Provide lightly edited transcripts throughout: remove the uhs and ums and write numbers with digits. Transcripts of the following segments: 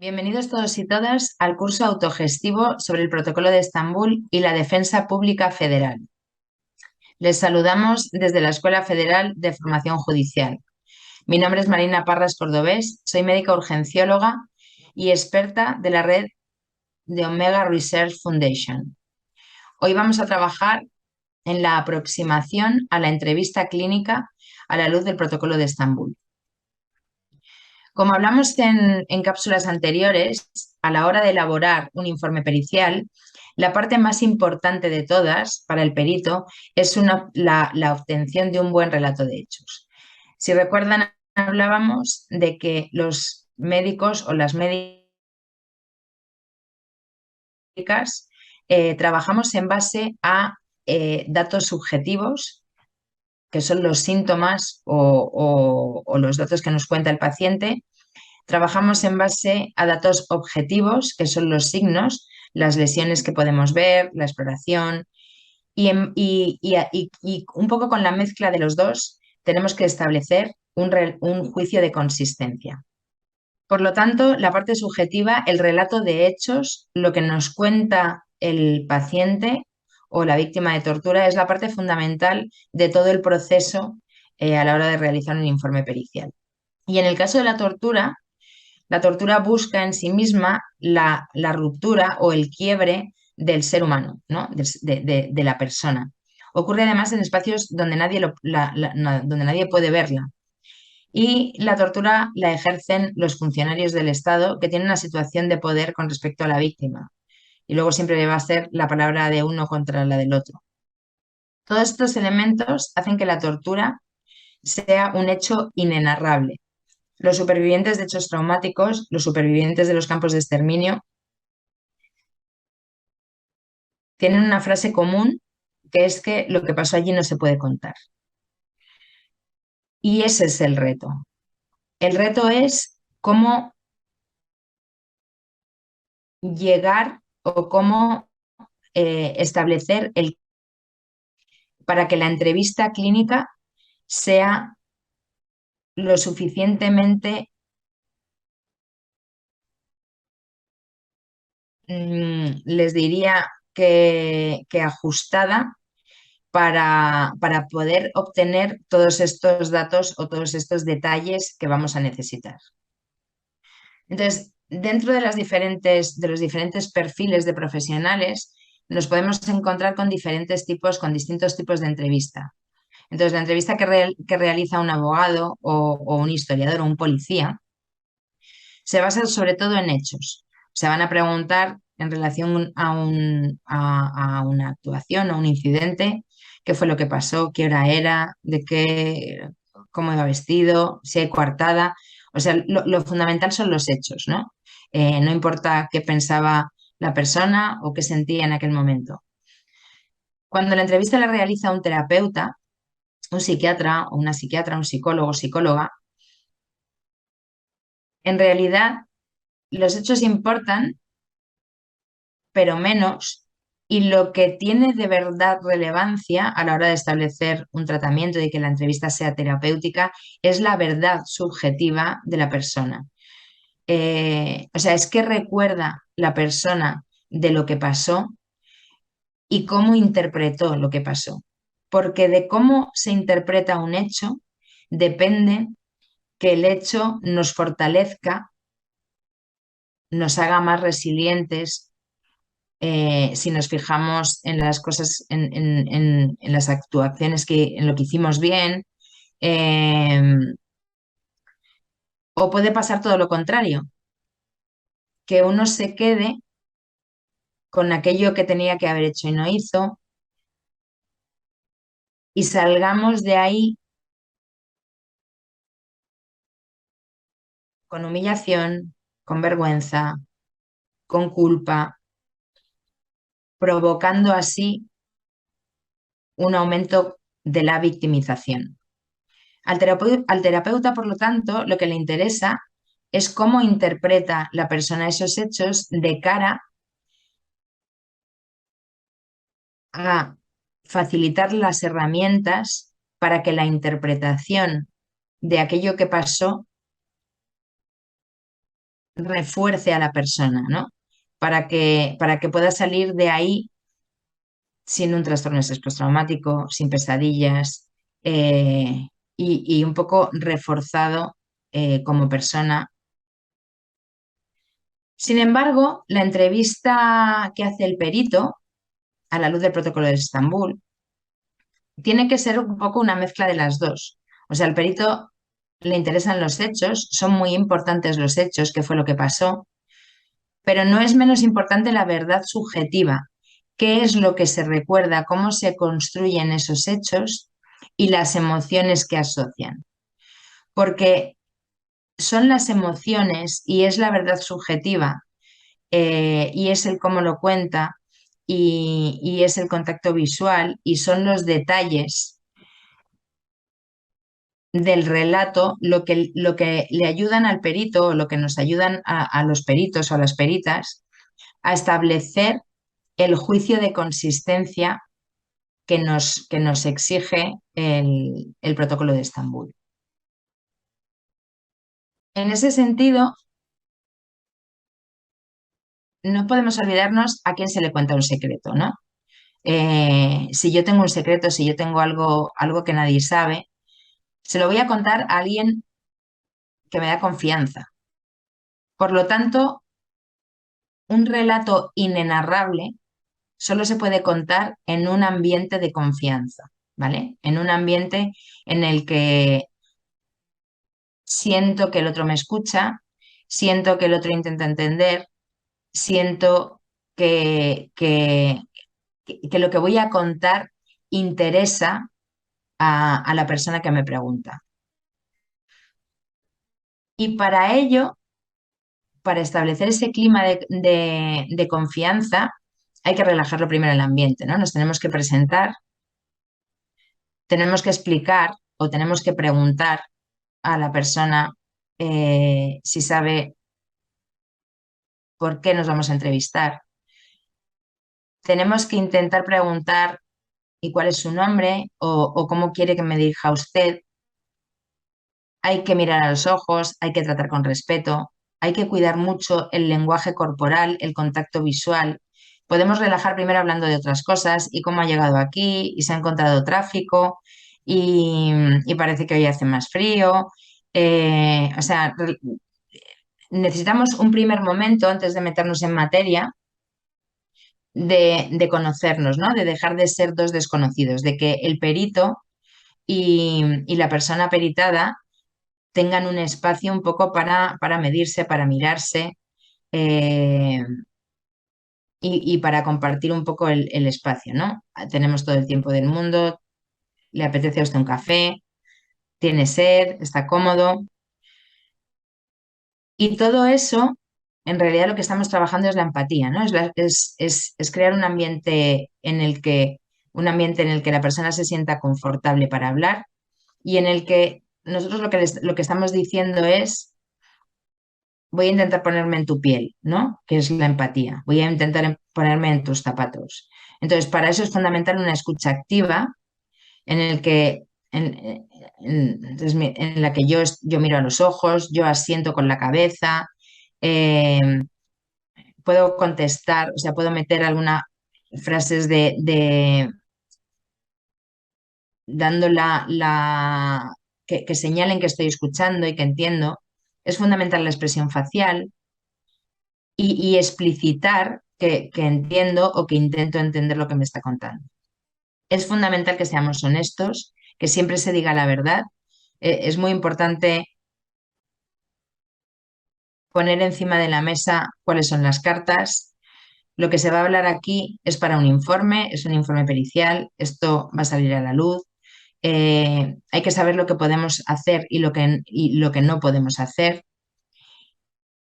Bienvenidos todos y todas al curso autogestivo sobre el Protocolo de Estambul y la Defensa Pública Federal. Les saludamos desde la Escuela Federal de Formación Judicial. Mi nombre es Marina Parras Cordobés, soy médica urgencióloga y experta de la red de Omega Research Foundation. Hoy vamos a trabajar en la aproximación a la entrevista clínica a la luz del Protocolo de Estambul. Como hablamos en cápsulas anteriores, a la hora de elaborar un informe pericial, la parte más importante de todas para el perito es la obtención de un buen relato de hechos. Si recuerdan, hablábamos de que los médicos o las médicas trabajamos en base a datos subjetivos, que son los síntomas o los datos que nos cuenta el paciente. Trabajamos en base a datos objetivos, que son los signos, las lesiones que podemos ver, la exploración, y un poco con la mezcla de los dos tenemos que establecer un juicio de consistencia. Por lo tanto, la parte subjetiva, el relato de hechos, lo que nos cuenta el paciente o la víctima de tortura, es la parte fundamental de todo el proceso a la hora de realizar un informe pericial. Y en el caso de la tortura busca en sí misma la ruptura o el quiebre del ser humano, ¿no? de la persona. Ocurre además en espacios donde donde nadie puede verla. Y la tortura la ejercen los funcionarios del Estado que tienen una situación de poder con respecto a la víctima. Y luego siempre va a ser la palabra de uno contra la del otro. Todos estos elementos hacen que la tortura sea un hecho inenarrable. Los supervivientes de hechos traumáticos, los supervivientes de los campos de exterminio, tienen una frase común que es que lo que pasó allí no se puede contar. Y ese es el reto. El reto es cómo llegar o cómo establecer para que la entrevista clínica sea lo suficientemente les diría que ajustada para poder obtener todos estos datos o todos estos detalles que vamos a necesitar. Entonces, dentro de de los diferentes perfiles de profesionales, nos podemos encontrar con con distintos tipos de entrevista. Entonces, la entrevista que realiza un abogado o un historiador o un policía se basa sobre todo en hechos. Se van a preguntar en relación a una actuación o un incidente, qué fue lo que pasó, qué hora era, cómo iba vestido, si hay coartada. O sea, lo fundamental son los hechos, ¿no? No importa qué pensaba la persona o qué sentía en aquel momento. Cuando la entrevista la realiza un terapeuta, un psiquiatra o una psiquiatra, un psicólogo o psicóloga, en realidad los hechos importan, pero menos, y lo que tiene de verdad relevancia a la hora de establecer un tratamiento y que la entrevista sea terapéutica es la verdad subjetiva de la persona. O sea, es que recuerda la persona de lo que pasó y cómo interpretó lo que pasó. Porque de cómo se interpreta un hecho depende que el hecho nos fortalezca, nos haga más resilientes. Si nos fijamos en las cosas, en las actuaciones en lo que hicimos bien, eh, o puede pasar todo lo contrario, que uno se quede con aquello que tenía que haber hecho y no hizo, y salgamos de ahí con humillación, con vergüenza, con culpa, provocando así un aumento de la victimización. Al terapeuta, por lo tanto, lo que le interesa es cómo interpreta la persona esos hechos de cara a facilitar las herramientas para que la interpretación de aquello que pasó refuerce a la persona, ¿no? Para que pueda salir de ahí sin un trastorno de estrés postraumático, sin pesadillas, y un poco reforzado como persona. Sin embargo, la entrevista que hace el perito, a la luz del protocolo de Estambul, tiene que ser un poco una mezcla de las dos. O sea, al perito le interesan los hechos, son muy importantes los hechos, qué fue lo que pasó, pero no es menos importante la verdad subjetiva, qué es lo que se recuerda, cómo se construyen esos hechos y las emociones que asocian. Porque son las emociones y es la verdad subjetiva, y es el cómo lo cuenta y es el contacto visual y son los detalles del relato lo que le ayudan al perito o lo que nos ayudan a los peritos o a las peritas a establecer el juicio de consistencia que nos exige el protocolo de Estambul. En ese sentido, no podemos olvidarnos a quién se le cuenta un secreto, ¿no? Si yo tengo un secreto, si yo tengo algo que nadie sabe, se lo voy a contar a alguien que me da confianza. Por lo tanto, un relato inenarrable solo se puede contar en un ambiente de confianza, ¿vale? En un ambiente en el que siento que el otro me escucha, siento que el otro intenta entender, siento que lo que voy a contar interesa a la persona que me pregunta. Y para ello, para establecer ese clima de confianza, hay que relajarlo primero el ambiente, ¿no? Nos tenemos que presentar, tenemos que explicar o tenemos que preguntar a la persona si sabe por qué nos vamos a entrevistar. Tenemos que intentar preguntar y cuál es su nombre o cómo quiere que me dirija usted. Hay que mirar a los ojos, hay que tratar con respeto, hay que cuidar mucho el lenguaje corporal, el contacto visual. Podemos relajar primero hablando de otras cosas y cómo ha llegado aquí y se ha encontrado tráfico y parece que hoy hace más frío. O sea, necesitamos un primer momento antes de meternos en materia de conocernos, ¿no? De dejar de ser dos desconocidos, de que el perito y la persona peritada tengan un espacio un poco para medirse, para mirarse, eh, y para compartir un poco el espacio, ¿no? Tenemos todo el tiempo del mundo, le apetece a usted un café, tiene sed, está cómodo. Y todo eso, en realidad lo que estamos trabajando es la empatía, ¿no? Es crear un ambiente en el que la persona se sienta confortable para hablar y en el que nosotros lo que estamos diciendo es: voy a intentar ponerme en tu piel, ¿no? Que es la empatía. Voy a intentar ponerme en tus zapatos. Entonces, para eso es fundamental una escucha activa en el que en la que yo miro a los ojos, yo asiento con la cabeza, eh, puedo contestar, o sea, puedo meter algunas frases dando que señalen que estoy escuchando y que entiendo. Es fundamental la expresión facial y explicitar que entiendo o que intento entender lo que me está contando. Es fundamental que seamos honestos, que siempre se diga la verdad. Es muy importante poner encima de la mesa cuáles son las cartas. Lo que se va a hablar aquí es para un informe, es un informe pericial, esto va a salir a la luz. Hay que saber lo que podemos hacer y lo que no podemos hacer.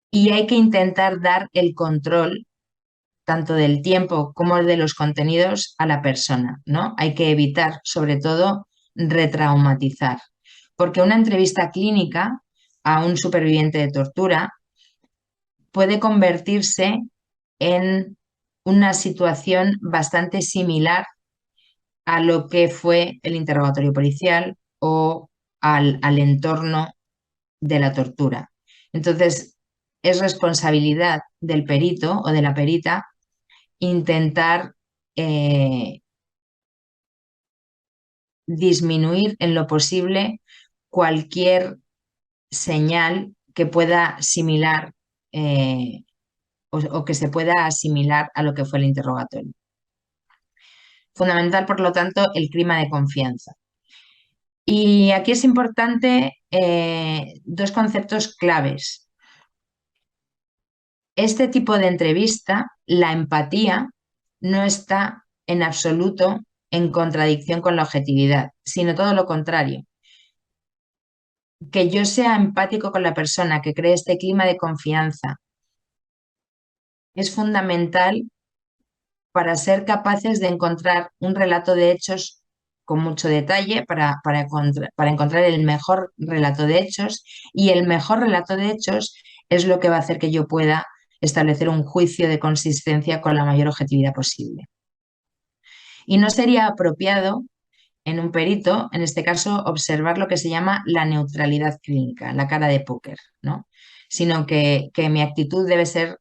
Y hay que intentar dar el control tanto del tiempo como de los contenidos a la persona, ¿no? Hay que evitar, sobre todo, retraumatizar, porque una entrevista clínica a un superviviente de tortura puede convertirse en una situación bastante similar a lo que fue el interrogatorio policial o al entorno de la tortura. Entonces, es responsabilidad del perito o de la perita intentar disminuir en lo posible cualquier señal que pueda asimilar o que se pueda asimilar a lo que fue el interrogatorio. Fundamental, por lo tanto, el clima de confianza. Y aquí es importante dos conceptos claves. Este tipo de entrevista, la empatía, no está en absoluto en contradicción con la objetividad, sino todo lo contrario. Que yo sea empático con la persona, que cree este clima de confianza, es fundamental para ser capaces de encontrar un relato de hechos con mucho detalle, para encontrar el mejor relato de hechos, y el mejor relato de hechos es lo que va a hacer que yo pueda establecer un juicio de consistencia con la mayor objetividad posible. Y no sería apropiado en un perito, en este caso, observar lo que se llama la neutralidad clínica, la cara de póker, ¿no? Sino que mi actitud debe ser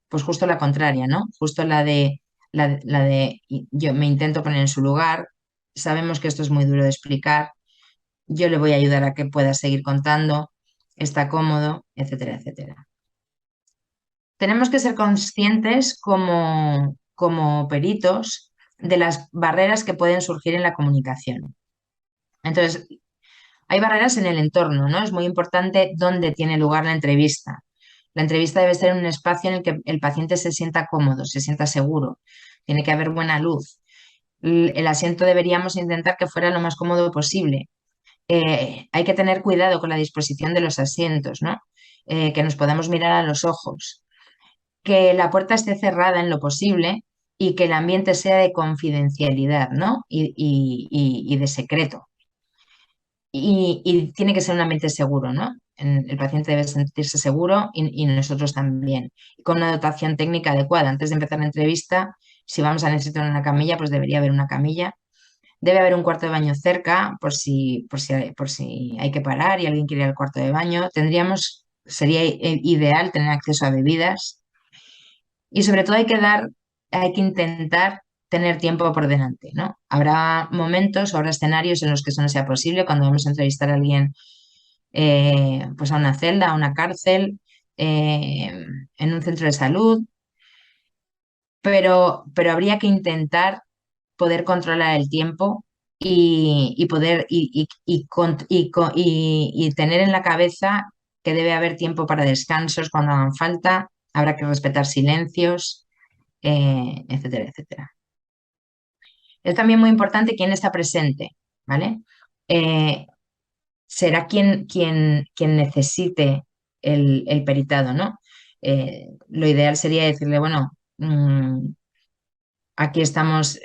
pues justo la contraria, ¿no? Justo la de yo me intento poner en su lugar, sabemos que esto es muy duro de explicar, yo le voy a ayudar a que pueda seguir contando, está cómodo, etcétera, etcétera. Tenemos que ser conscientes como peritos de las barreras que pueden surgir en la comunicación. Entonces, hay barreras en el entorno, ¿no? Es muy importante dónde tiene lugar la entrevista. La entrevista debe ser un espacio en el que el paciente se sienta cómodo, se sienta seguro. Tiene que haber buena luz. El asiento deberíamos intentar que fuera lo más cómodo posible. Hay que tener cuidado con la disposición de los asientos, ¿no? Que nos podamos mirar a los ojos. Que la puerta esté cerrada en lo posible y que el ambiente sea de confidencialidad, ¿no? Y de secreto. Y tiene que ser un ambiente seguro, ¿no? El paciente debe sentirse seguro y nosotros también. Y con una dotación técnica adecuada. Antes de empezar la entrevista, si vamos a necesitar una camilla, pues debería haber una camilla. Debe haber un cuarto de baño cerca por si hay que parar y alguien quiere ir al cuarto de baño. Sería ideal tener acceso a bebidas. Y sobre todo hay que intentar tener tiempo por delante, ¿no? Habrá momentos o habrá escenarios en los que eso no sea posible cuando vamos a entrevistar a alguien pues a una celda, a una cárcel, en un centro de salud, pero habría que intentar poder controlar el tiempo y poder y tener en la cabeza que debe haber tiempo para descansos cuando hagan falta, habrá que respetar silencios, etcétera, etcétera. Es también muy importante quién está presente, ¿vale? Eh, será quien necesite el peritado, ¿no? Lo ideal sería decirle, bueno, aquí estamos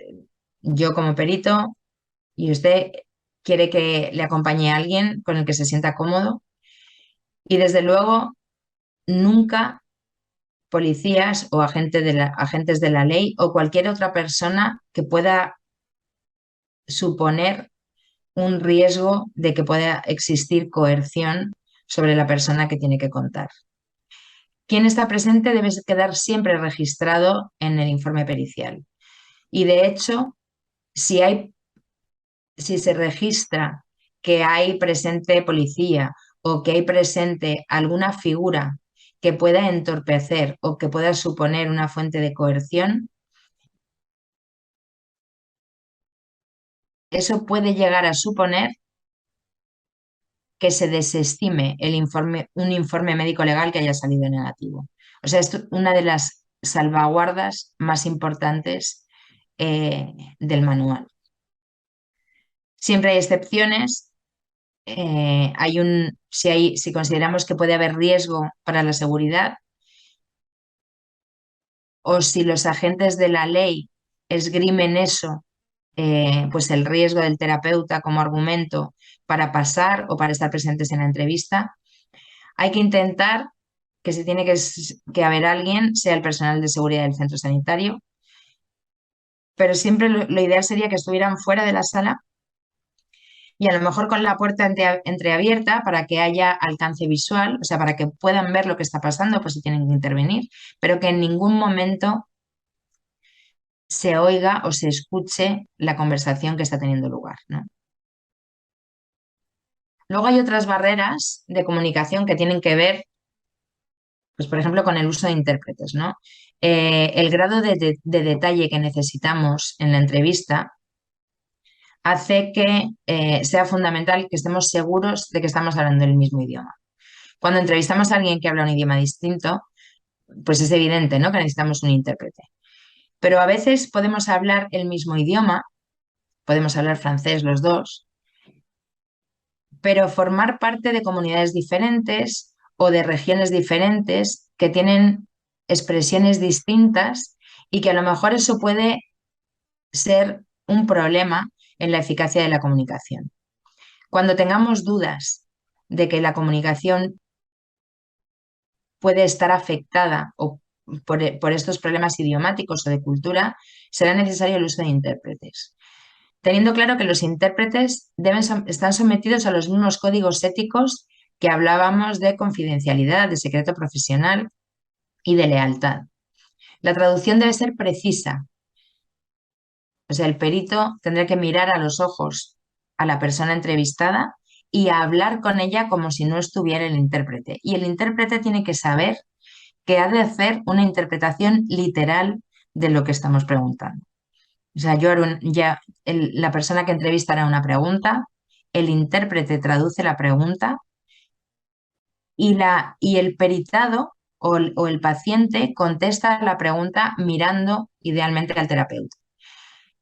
yo como perito y usted quiere que le acompañe a alguien con el que se sienta cómodo y desde luego nunca policías o agentes de la ley o cualquier otra persona que pueda suponer un riesgo de que pueda existir coerción sobre la persona que tiene que contar. Quien está presente debe quedar siempre registrado en el informe pericial. Y de hecho, si se registra que hay presente policía o que hay presente alguna figura que pueda entorpecer o que pueda suponer una fuente de coerción, eso puede llegar a suponer que se desestime un informe médico legal que haya salido negativo. O sea, es una de las salvaguardas más importantes del manual. Siempre hay excepciones. Si consideramos que puede haber riesgo para la seguridad o si los agentes de la ley esgrimen eso, pues el riesgo del terapeuta como argumento para pasar o para estar presentes en la entrevista, hay que intentar que si tiene que haber alguien, sea el personal de seguridad del centro sanitario, pero siempre lo ideal sería que estuvieran fuera de la sala y a lo mejor con la puerta entreabierta para que haya alcance visual, o sea, para que puedan ver lo que está pasando, pues si tienen que intervenir, pero que en ningún momento se oiga o se escuche la conversación que está teniendo lugar, ¿no? Luego hay otras barreras de comunicación que tienen que ver, pues por ejemplo, con el uso de intérpretes, ¿no? El grado de detalle que necesitamos en la entrevista hace que sea fundamental que estemos seguros de que estamos hablando el mismo idioma. Cuando entrevistamos a alguien que habla un idioma distinto, pues es evidente, ¿no? Que necesitamos un intérprete. Pero a veces podemos hablar el mismo idioma, podemos hablar francés los dos, pero formar parte de comunidades diferentes o de regiones diferentes que tienen expresiones distintas y que a lo mejor eso puede ser un problema en la eficacia de la comunicación. Cuando tengamos dudas de que la comunicación puede estar afectada o por estos problemas idiomáticos o de cultura, será necesario el uso de intérpretes. Teniendo claro que los intérpretes están sometidos a los mismos códigos éticos que hablábamos de confidencialidad, de secreto profesional y de lealtad. La traducción debe ser precisa. O sea, el perito tendrá que mirar a los ojos a la persona entrevistada y hablar con ella como si no estuviera el intérprete. Y el intérprete tiene que saber que ha de hacer una interpretación literal de lo que estamos preguntando. O sea, la persona que entrevista hará una pregunta, el intérprete traduce la pregunta y el peritado o el paciente contesta la pregunta mirando idealmente al terapeuta.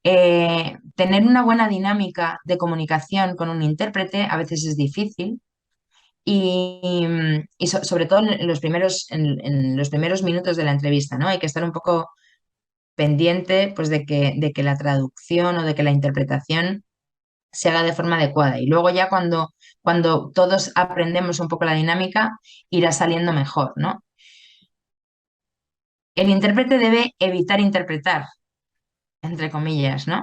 Tener una buena dinámica de comunicación con un intérprete a veces es difícil sobre todo en los primeros minutos de la entrevista, ¿no? Hay que estar un poco pendiente pues, de que la traducción o de que la interpretación se haga de forma adecuada. Y luego ya cuando todos aprendemos un poco la dinámica, irá saliendo mejor, ¿no? El intérprete debe evitar interpretar, entre comillas, ¿no?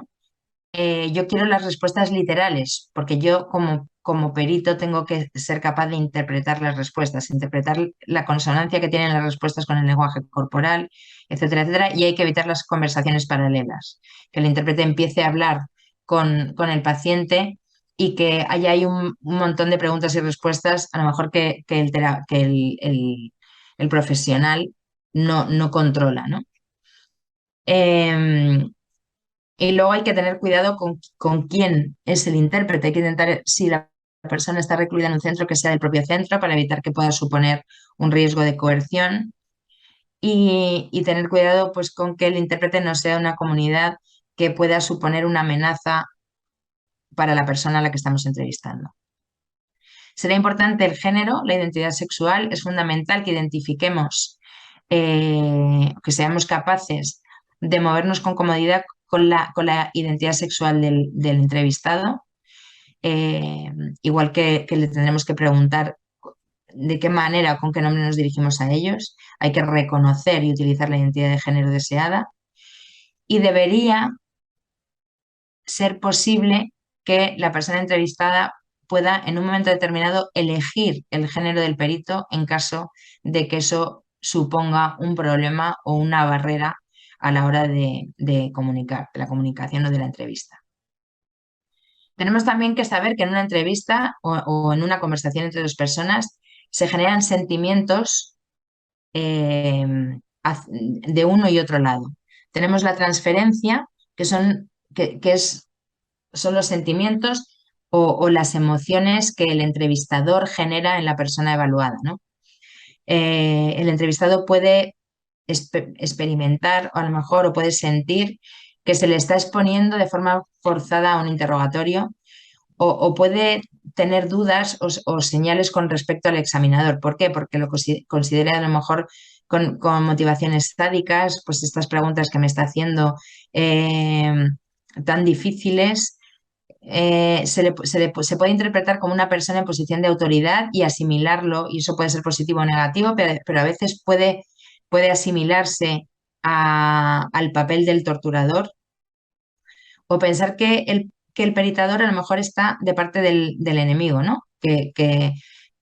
Yo quiero las respuestas literales, porque yo como perito tengo que ser capaz de interpretar las respuestas, interpretar la consonancia que tienen las respuestas con el lenguaje corporal, etcétera, etcétera, y hay que evitar las conversaciones paralelas, que el intérprete empiece a hablar con el paciente y que haya ahí un montón de preguntas y respuestas, a lo mejor el profesional no controla, ¿no? Em, y luego hay que tener cuidado con quién es el intérprete. Hay que intentar, si la persona está recluida en un centro, que sea del propio centro para evitar que pueda suponer un riesgo de coerción y tener cuidado pues, con que el intérprete no sea una comunidad que pueda suponer una amenaza para la persona a la que estamos entrevistando. Será importante el género, la identidad sexual. Es fundamental que identifiquemos, que seamos capaces de movernos con comodidad con la identidad sexual del entrevistado, eh, igual que le tendremos que preguntar de qué manera o con qué nombre nos dirigimos a ellos. Hay que reconocer y utilizar la identidad de género deseada y debería ser posible que la persona entrevistada pueda en un momento determinado elegir el género del perito en caso de que eso suponga un problema o una barrera a la hora de comunicar, de la comunicación o de la entrevista. Tenemos también que saber que en una entrevista o en una conversación entre dos personas se generan sentimientos eh, de uno y otro lado. Tenemos la transferencia, que son los sentimientos o las emociones que el entrevistador genera en la persona evaluada, ¿no? El entrevistado puede experimentar o a lo mejor o puede sentir que se le está exponiendo de forma forzada a un interrogatorio o puede tener dudas o señales con respecto al examinador. ¿Por qué? Porque lo considera a lo mejor con motivaciones sádicas, pues estas preguntas que me está haciendo eh, tan difíciles, se puede interpretar como una persona en posición de autoridad y asimilarlo, y eso puede ser positivo o negativo, pero a veces puede asimilarse al papel del torturador o pensar que que el peritador a lo mejor está de parte del enemigo, ¿no? Que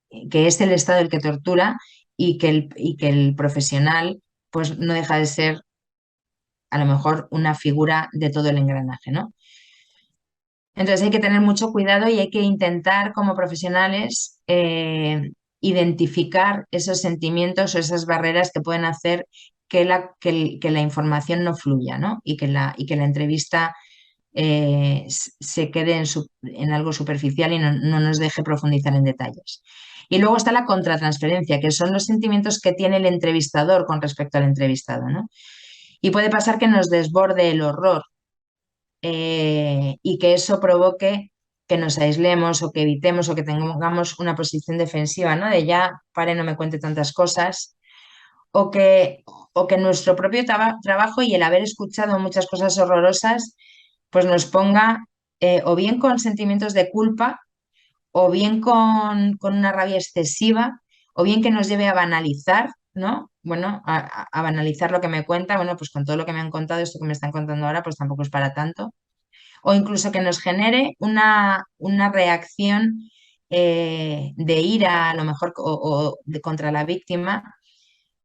es el Estado el que tortura y que el profesional pues no deja de ser a lo mejor una figura de todo el engranaje, ¿no? Entonces hay que tener mucho cuidado y hay que intentar como profesionales identificar esos sentimientos o esas barreras que pueden hacer que la información no fluya, ¿no? Y que la entrevista se quede en algo superficial y no nos deje profundizar en detalles. Y luego está la contratransferencia, que son los sentimientos que tiene el entrevistador con respecto al entrevistado, ¿no? Y puede pasar que nos desborde el horror y que eso provoque que nos aislemos o que evitemos o que tengamos una posición defensiva, ¿no? De ya, pare, no me cuente tantas cosas, o o que nuestro propio trabajo y el haber escuchado muchas cosas horrorosas, pues nos ponga o bien con sentimientos de culpa, o bien con una rabia excesiva, o bien que nos lleve a banalizar, ¿no? Bueno, a banalizar lo que me cuenta, bueno, pues con todo lo que me han contado, esto que me están contando ahora, pues tampoco es para tanto o incluso que nos genere una reacción de ira, a lo mejor, contra la víctima,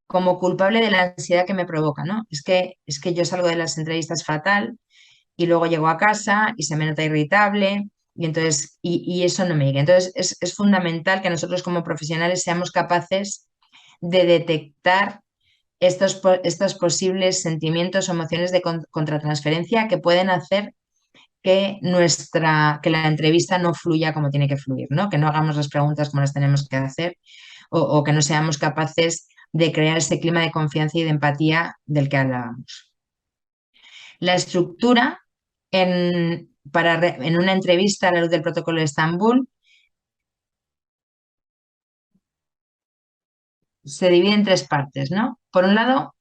como culpable de la ansiedad que me provoca, ¿no? Es que yo salgo de las entrevistas fatal y luego llego a casa y se me nota irritable y entonces, y eso no me llega. Entonces, es fundamental que nosotros como profesionales seamos capaces de detectar estos posibles sentimientos o emociones de contratransferencia que pueden hacer que la entrevista no fluya como tiene que fluir, ¿no? Que no hagamos las preguntas como las tenemos que hacer o que no seamos capaces de crear ese clima de confianza y de empatía del que hablábamos. La estructura en una entrevista a la luz del protocolo de Estambul se divide en tres partes, ¿no? Por un lado,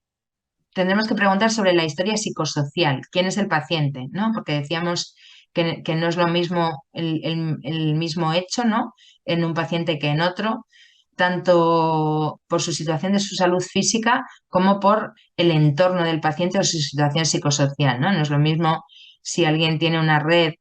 tendremos que preguntar sobre la historia psicosocial, quién es el paciente, ¿no? Porque decíamos que no es lo mismo el mismo hecho, ¿no? En un paciente que en otro, tanto por su situación de su salud física como por el entorno del paciente o su situación psicosocial, ¿no? No es lo mismo si alguien tiene una red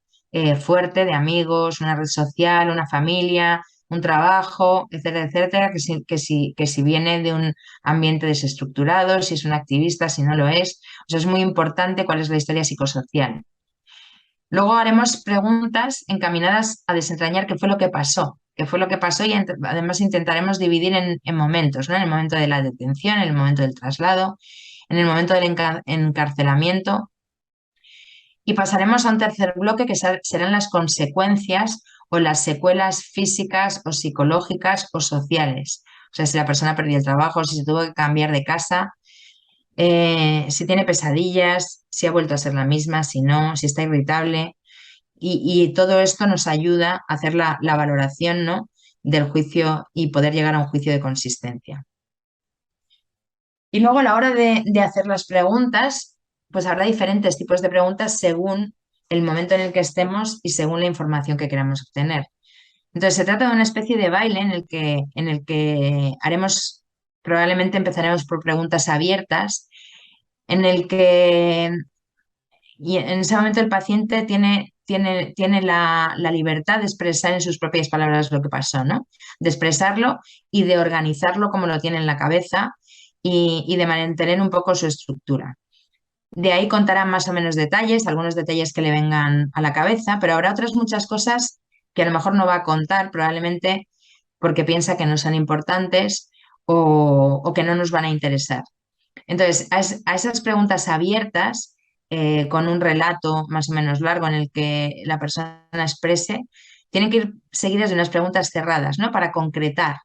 fuerte de amigos, una red social, una familia, un trabajo, etcétera, etcétera, que si viene de un ambiente desestructurado, si es un activista, si no lo es. O sea, es muy importante cuál es la historia psicosocial. Luego haremos preguntas encaminadas a desentrañar qué fue lo que pasó, qué fue lo que pasó y además intentaremos dividir en momentos, ¿no? En el momento de la detención, en el momento del traslado, en el momento del encarcelamiento y pasaremos a un tercer bloque que serán las consecuencias o las secuelas físicas o psicológicas o sociales. O sea, si la persona perdió el trabajo, si se tuvo que cambiar de casa, si tiene pesadillas, si ha vuelto a ser la misma, si no, si está irritable. Y todo esto nos ayuda a hacer la valoración, ¿no? Del juicio y poder llegar a un juicio de consistencia. Y luego a la hora de hacer las preguntas, pues habrá diferentes tipos de preguntas según el momento en el que estemos y según la información que queramos obtener. Entonces se trata de una especie de baile en el que haremos, probablemente empezaremos por preguntas abiertas, en el que y en ese momento el paciente tiene la libertad de expresar en sus propias palabras lo que pasó, ¿no? De expresarlo y de organizarlo como lo tiene en la cabeza y de mantener un poco su estructura. De ahí contará más o menos detalles, algunos detalles que le vengan a la cabeza, pero habrá otras muchas cosas que a lo mejor no va a contar, probablemente porque piensa que no son importantes o que no nos van a interesar. Entonces, a esas preguntas abiertas, con un relato más o menos largo en el que la persona exprese, tienen que ir seguidas de unas preguntas cerradas, ¿no? Para concretar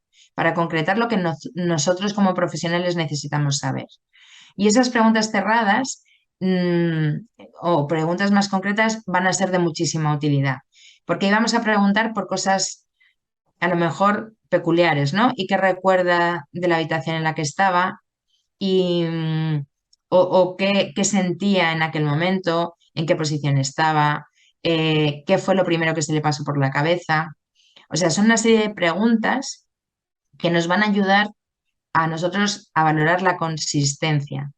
lo que nosotros como profesionales necesitamos saber. Y esas preguntas cerradas o preguntas más concretas van a ser de muchísima utilidad, porque ahí vamos a preguntar por cosas a lo mejor peculiares, ¿no? ¿Y qué recuerda de la habitación en la que estaba? Y, o qué sentía en aquel momento, en qué posición estaba, qué fue lo primero que se le pasó por la cabeza. O sea, son una serie de preguntas que nos van a ayudar a nosotros a valorar la consistencia.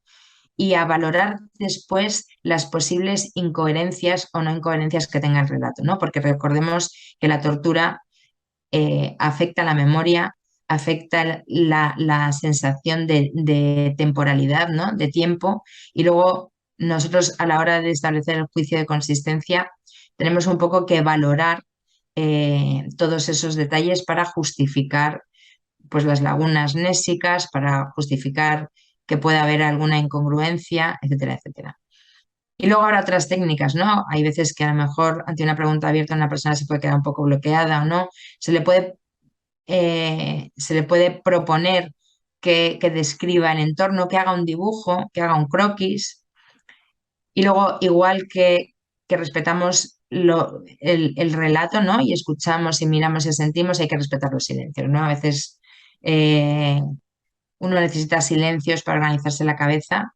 y a valorar después las posibles incoherencias o no incoherencias que tenga el relato, ¿no? Porque recordemos que la tortura afecta la memoria, afecta la sensación de temporalidad, ¿no? De tiempo, y luego nosotros a la hora de establecer el juicio de consistencia tenemos un poco que valorar todos esos detalles para justificar pues, las lagunas nésicas, para justificar que pueda haber alguna incongruencia, etcétera, etcétera. Y luego habrá otras técnicas, ¿no? Hay veces que a lo mejor ante una pregunta abierta una persona se puede quedar un poco bloqueada o no. Se le puede proponer que describa el entorno, que haga un dibujo, que haga un croquis. Y luego, igual que respetamos el relato, ¿no? Y escuchamos y miramos y sentimos, hay que respetar los silencios, ¿no? A veces eh, uno necesita silencios para organizarse la cabeza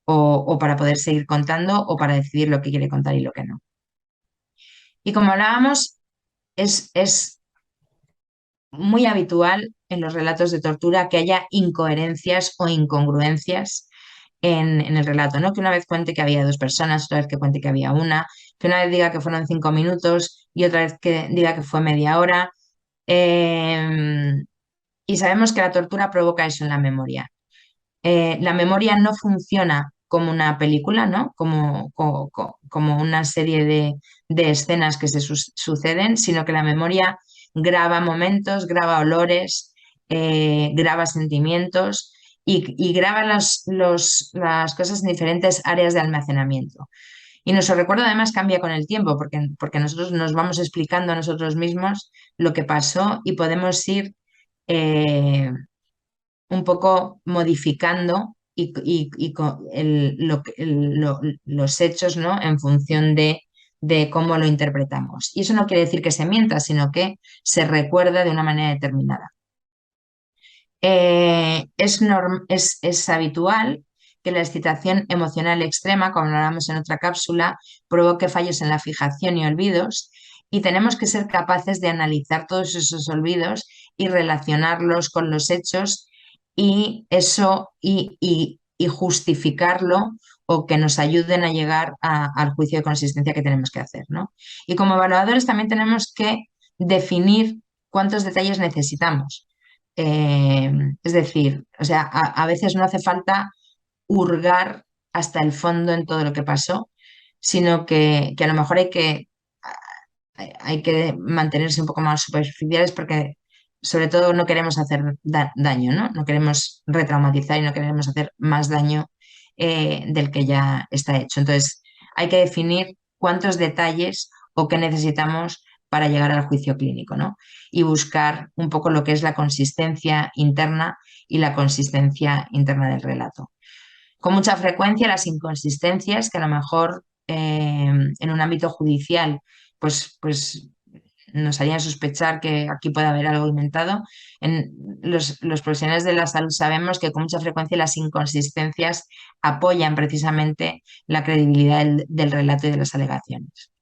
o para poder seguir contando o para decidir lo que quiere contar y lo que no. Y como hablábamos, es muy habitual en los relatos de tortura que haya incoherencias o incongruencias en el relato, ¿no? Que una vez cuente que había dos personas, otra vez que cuente que había una, que una vez diga que fueron 5 minutos y otra vez que diga que fue media hora. Eh, y sabemos que la tortura provoca eso en la memoria. La memoria no funciona como una película, ¿no? Como una serie de escenas que se suceden, sino que la memoria graba momentos, graba olores, graba sentimientos y graba las cosas en diferentes áreas de almacenamiento. Y nuestro recuerdo además cambia con el tiempo, porque nosotros nos vamos explicando a nosotros mismos lo que pasó y podemos ir eh, un poco modificando los hechos, ¿no? En función de cómo lo interpretamos. Y eso no quiere decir que se mienta, sino que se recuerda de una manera determinada. Es habitual que la excitación emocional extrema, como hablamos en otra cápsula, provoque fallos en la fijación y olvidos, y tenemos que ser capaces de analizar todos esos olvidos y relacionarlos con los hechos y eso y justificarlo o que nos ayuden a llegar al juicio de consistencia que tenemos que hacer, ¿no? Y como evaluadores también tenemos que definir cuántos detalles necesitamos. Eh, es decir, o sea, a veces no hace falta hurgar hasta el fondo en todo lo que pasó, sino que a lo mejor hay que mantenerse un poco más superficiales porque sobre todo no queremos hacer daño, ¿no? No queremos retraumatizar y no queremos hacer más daño del que ya está hecho. Entonces, hay que definir cuántos detalles o qué necesitamos para llegar al juicio clínico, ¿no? Y buscar un poco lo que es la consistencia interna y la consistencia interna del relato. Con mucha frecuencia las inconsistencias que a lo mejor en un ámbito judicial pues nos harían sospechar que aquí puede haber algo inventado. Los profesionales de la salud sabemos que con mucha frecuencia las inconsistencias apoyan precisamente la credibilidad del relato y de las alegaciones.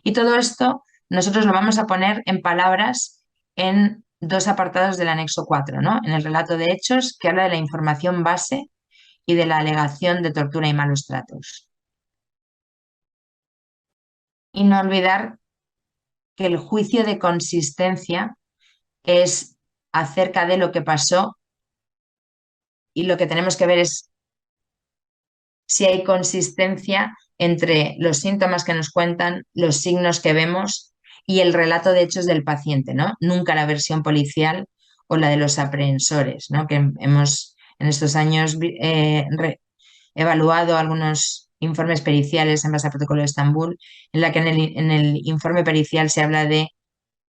Y todo esto nosotros lo vamos a poner en palabras en dos apartados del anexo 4, ¿no? En el relato de hechos, que habla de la información base y de la alegación de tortura y malos tratos. Y no olvidar que el juicio de consistencia es acerca de lo que pasó y lo que tenemos que ver es si hay consistencia entre los síntomas que nos cuentan, los signos que vemos y el relato de hechos del paciente, ¿no? Nunca la versión policial o la de los aprehensores, ¿no? Que hemos en estos años evaluado algunos informes periciales en base al protocolo de Estambul, en la que en el informe pericial se habla de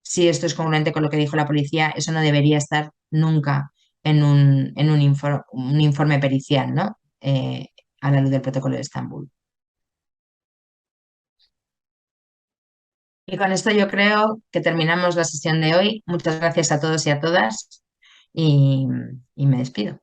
si esto es congruente con lo que dijo la policía, eso no debería estar nunca un informe pericial, ¿no? A la luz del protocolo de Estambul. Y con esto yo creo que terminamos la sesión de hoy. Muchas gracias a todos y a todas y me despido.